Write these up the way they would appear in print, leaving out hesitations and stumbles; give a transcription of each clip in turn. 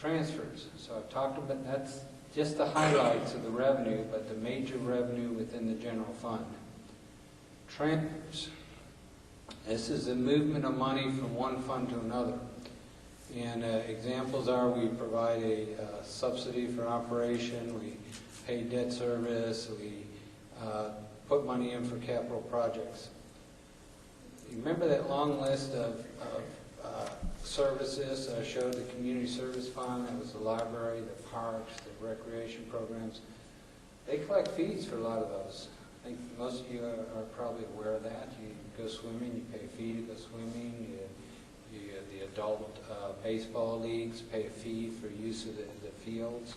Transfers. So I've talked about, that's just the highlights of the revenue, but the major revenue within the general fund. Transfers. This is the movement of money from one fund to another. And examples are we provide a subsidy for operation, we pay debt service, we put money in for capital projects. You remember that long list of services I showed, the community service fund, that was the library, the parks, the recreation programs. They collect fees for a lot of those. I think most of you are probably aware of that. You go swimming, you pay a fee to go swimming. The adult baseball leagues pay a fee for use of the fields.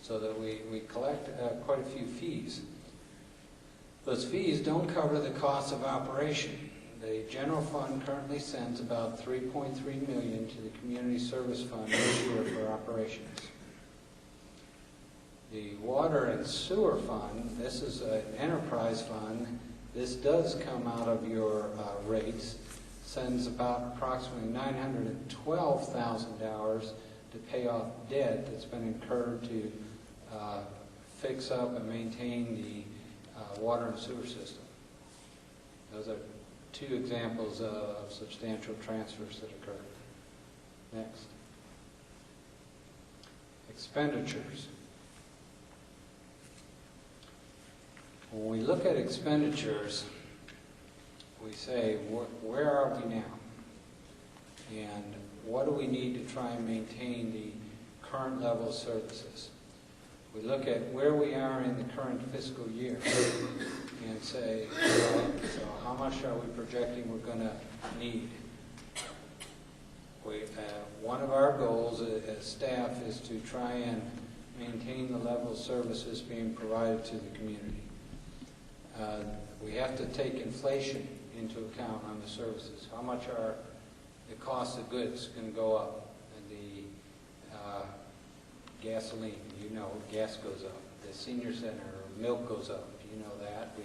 So that we collect quite a few fees. Those fees don't cover the cost of operation. The general fund currently sends about $3.3 million to the community service fund each year for operations. The water and sewer fund, this is an enterprise fund. This does come out of your rates. Sends about approximately $912,000 to pay off debt that's been incurred to fix up and maintain the water and sewer system. Those are two examples of substantial transfers that occurred. Next. Expenditures. When we look at expenditures, we say, where are we now? And what do we need to try and maintain the current level of services? We look at where we are in the current fiscal year and say, so how much are we projecting we're going to need? One of our goals as staff is to try and maintain the level of services being provided to the community. We have to take inflation into account on the services. How much are the cost of goods going to go up? And the gasoline, you know, gas goes up. The senior center milk goes up. You know that.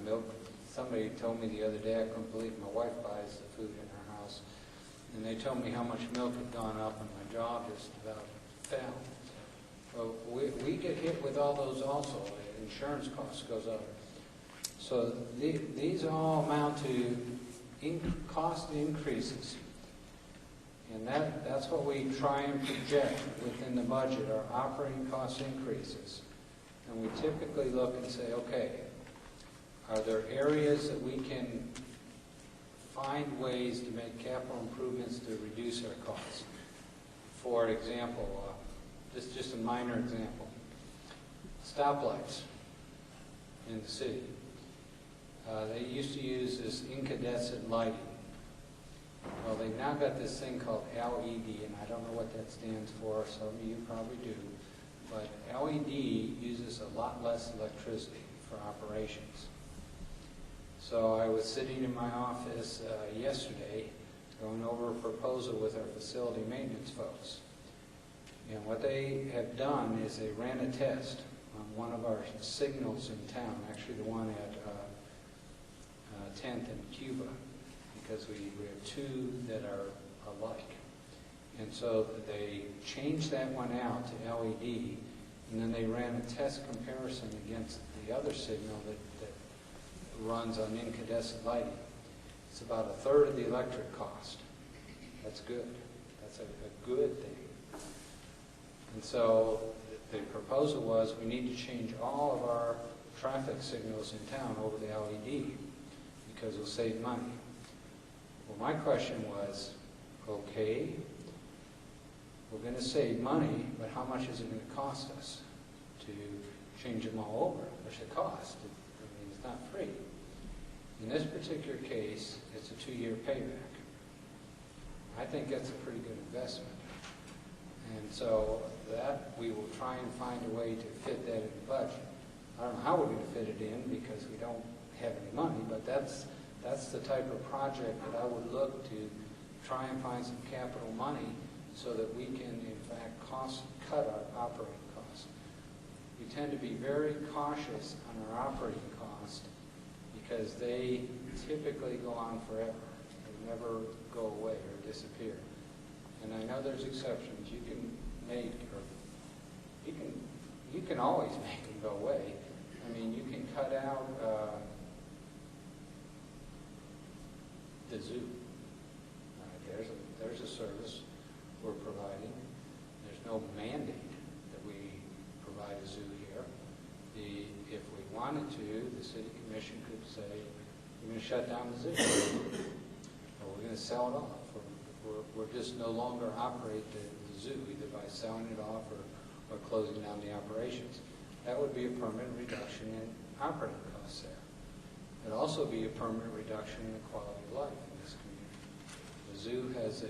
Milk. Somebody told me the other day, I couldn't believe my wife buys the food in her house, and they told me how much milk had gone up, and my jaw just about fell. Well, we get hit with all those also. Insurance costs goes up. So these all amount to cost increases. And that's what we try and project within the budget, our operating cost increases. And we typically look and say, okay, are there areas that we can find ways to make capital improvements to reduce our costs? For example, this is just a minor example. Stoplights in the city. They used to use this incandescent lighting. Well, they've now got this thing called LED, and I don't know what that stands for. Some of you probably do. But LED uses a lot less electricity for operations. So I was sitting in my office yesterday going over a proposal with our facility maintenance folks. And what they have done is they ran a test on one of our signals in town, actually the one at 10th and Cuba, because we have two that are alike. And so they changed that one out to LED, and then they ran a test comparison against the other signal that runs on incandescent lighting. It's about a third of the electric cost. That's good. That's a good thing. And so the proposal was we need to change all of our traffic signals in town over to LED because it'll save money. Well, my question was, okay, we're going to save money, but how much is it going to cost us to change them all over? There's a cost. I mean, it's not free. In this particular case, it's a 2-year payback. I think that's a pretty good investment. And so that we will try and find a way to fit that in the budget. I don't know how we're going to fit it in because we don't have any money, but that's the type of project that I would look to try and find some capital money so that we can, in fact, cut our operating costs. We tend to be very cautious on our operating costs because they typically go on forever. They never go away or disappear. and I know there's exceptions, you can make, or you can always make them go away. I mean, you can cut out the zoo. There's a service we're providing. There's no mandate that we provide a zoo here. If we wanted to, the city commission could say, we're going to shut down the zoo, or we're going to sell it off, or we're just no longer operate the zoo, either by selling it off or closing down the operations. That would be a permanent reduction in operating costs there. It'd also be a permanent reduction in the quality of life in this community. The zoo has a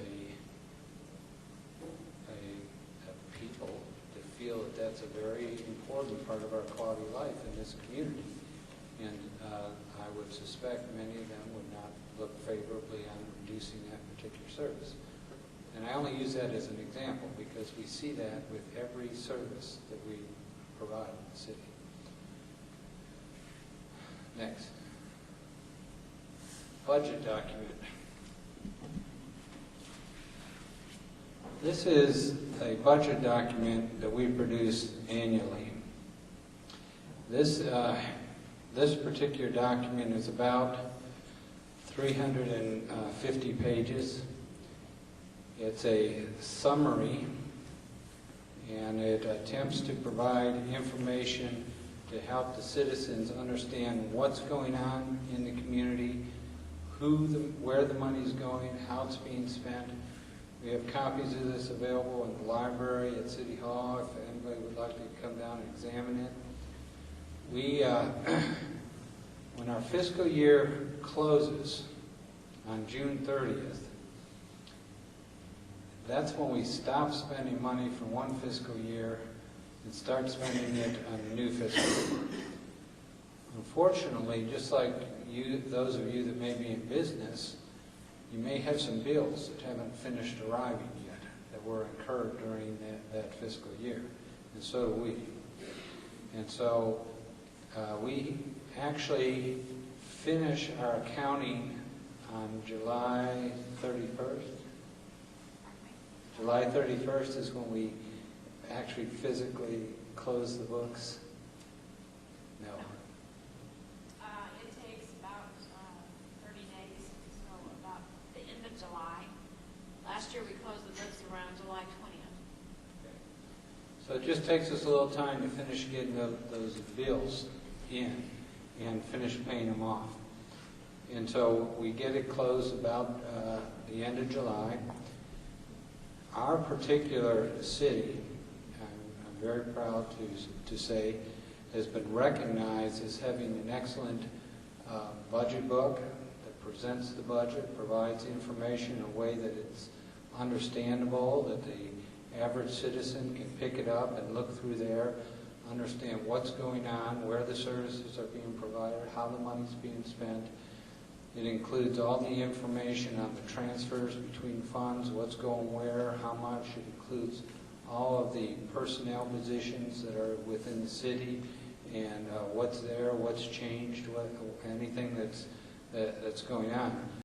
people that feel that that's a very important part of our quality of life in this community. And I would suspect many of them would not look favorably on reducing that particular service. And I only use that as an example because we see that with every service that we provide in the city. Next. Budget document. This is a budget document that we produce annually. This particular document is about 350 pages. It's a summary, and it attempts to provide information to help the citizens understand what's going on in the community, where the money's going, how it's being spent. We have copies of this available in the library at City Hall if anybody would like to come down and examine it. When our fiscal year closes on June 30th, that's when we stop spending money from one fiscal year and start spending it on the new fiscal year. Unfortunately, just like those of you that may be in business, you may have some bills that haven't finished arriving yet that were incurred during that fiscal year, and so do we. And so we actually finish our accounting on July 31st. July 31st is when we actually physically close the books. No. It takes about 30 days, so about the end of July. Last year we closed the books around July 20th. Okay. So it just takes us a little time to finish getting those bills in and finish paying them off. And so we get it closed about the end of July. Our particular city, I'm very proud to say, has been recognized as having an excellent budget book that presents the budget, provides information in a way that it's understandable, that the average citizen can pick it up and look through there, understand what's going on, where the services are being provided, how the money's being spent. It includes all the information on the transfers between funds, what's going where, how much. It includes all of the personnel positions that are within the city and what's there, what's changed, anything that's going on.